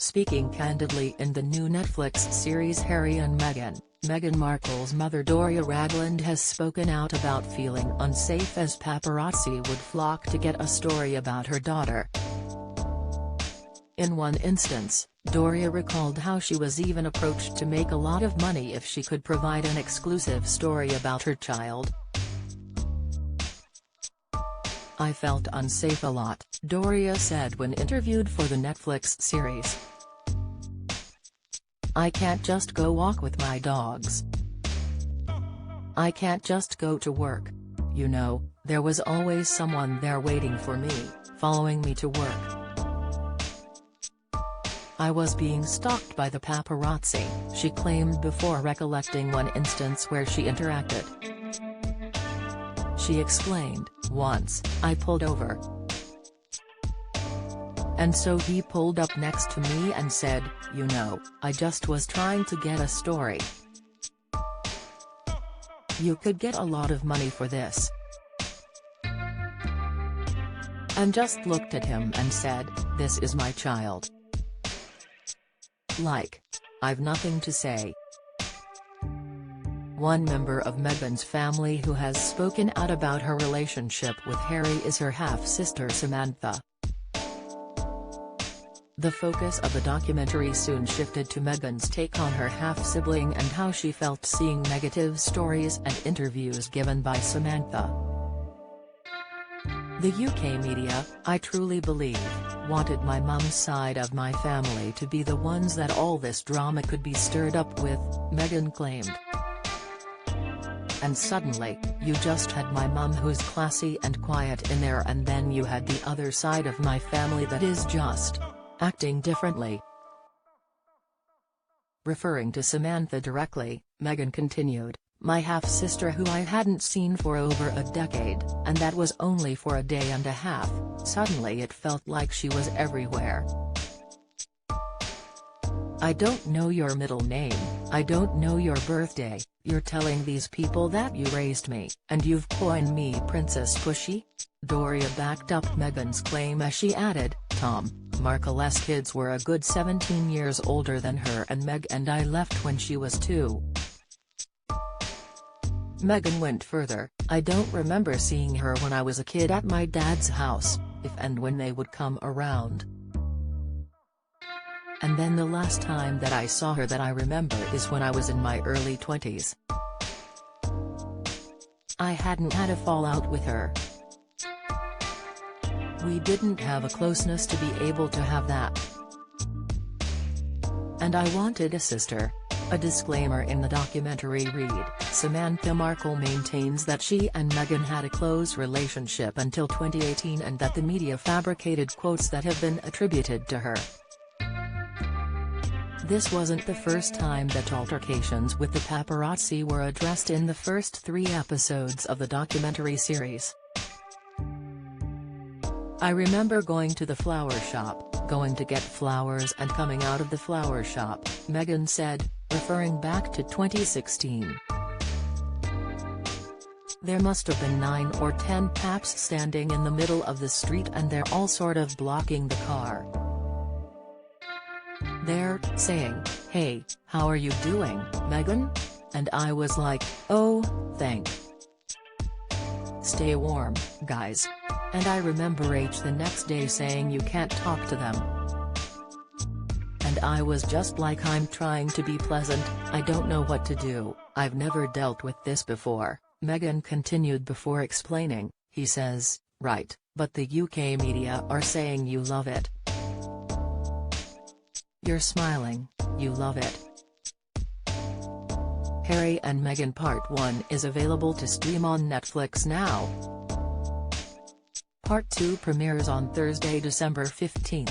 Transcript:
Speaking candidly in the new Netflix series Harry and Meghan, Meghan Markle's mother Doria Ragland has spoken out about feeling unsafe as paparazzi would flock to get a story about her daughter. In one instance, Doria recalled how she was even approached to make a lot of money if she could provide an exclusive story about her child. "I felt unsafe a lot," Doria said when interviewed for the Netflix series. "I can't just go walk with my dogs. I can't just go to work. You know, there was always someone there waiting for me, following me to work. I was being stalked by the paparazzi," she claimed before recollecting one instance where she interacted. She explained, "Once, I pulled over. And so he pulled up next to me and said, 'You know, I just was trying to get a story. You could get a lot of money for this.' And just looked at him and said, 'This is my child. Like, I've nothing to say.'" One member of Meghan's family who has spoken out about her relationship with Harry is her half-sister Samantha. The focus of the documentary soon shifted to Meghan's take on her half-sibling and how she felt seeing negative stories and interviews given by Samantha. "The UK media, I truly believe, wanted my mum's side of my family to be the ones that all this drama could be stirred up with," Meghan claimed. "And suddenly, you just had my mum who's classy and quiet in there, and then you had the other side of my family that is just acting differently." Referring to Samantha directly, Meghan continued, "My half-sister who I hadn't seen for over a decade, and that was only for a day and a half, suddenly it felt like she was everywhere. I don't know your middle name, I don't know your birthday, you're telling these people that you raised me, and you've coined me Princess Pushy?" Doria backed up Meghan's claim as she added, "Tom Markle's kids were a good 17 years older than her, and Meg and I left when she was 2. Meghan went further, "I don't remember seeing her when I was a kid at my dad's house, if and when they would come around. And then the last time that I saw her that I remember is when I was in my early 20s. I hadn't had a fallout with her. We didn't have a closeness to be able to have that. And I wanted a sister." A disclaimer in the documentary read, Samantha Markle maintains that she and Meghan had a close relationship until 2018 and that the media fabricated quotes that have been attributed to her. This wasn't the first time that altercations with the paparazzi were addressed in the first 3 episodes of the documentary series. "I remember going to the flower shop, going to get flowers and coming out of the flower shop," Meghan said, referring back to 2016. "There must have been 9 or 10 paps standing in the middle of the street and they're all sort of blocking the car. They're saying, 'Hey, how are you doing, Meghan?' And I was like, 'Oh, stay warm, guys.' And I remember the next day saying you can't talk to them. And I was just like, I'm trying to be pleasant, I don't know what to do, I've never dealt with this before," Meghan continued before explaining, "He says, 'Right, but the UK media are saying you love it. You're smiling, you love it.'" Harry and Meghan Part 1 is available to stream on Netflix now. Part 2 premieres on Thursday, December 15.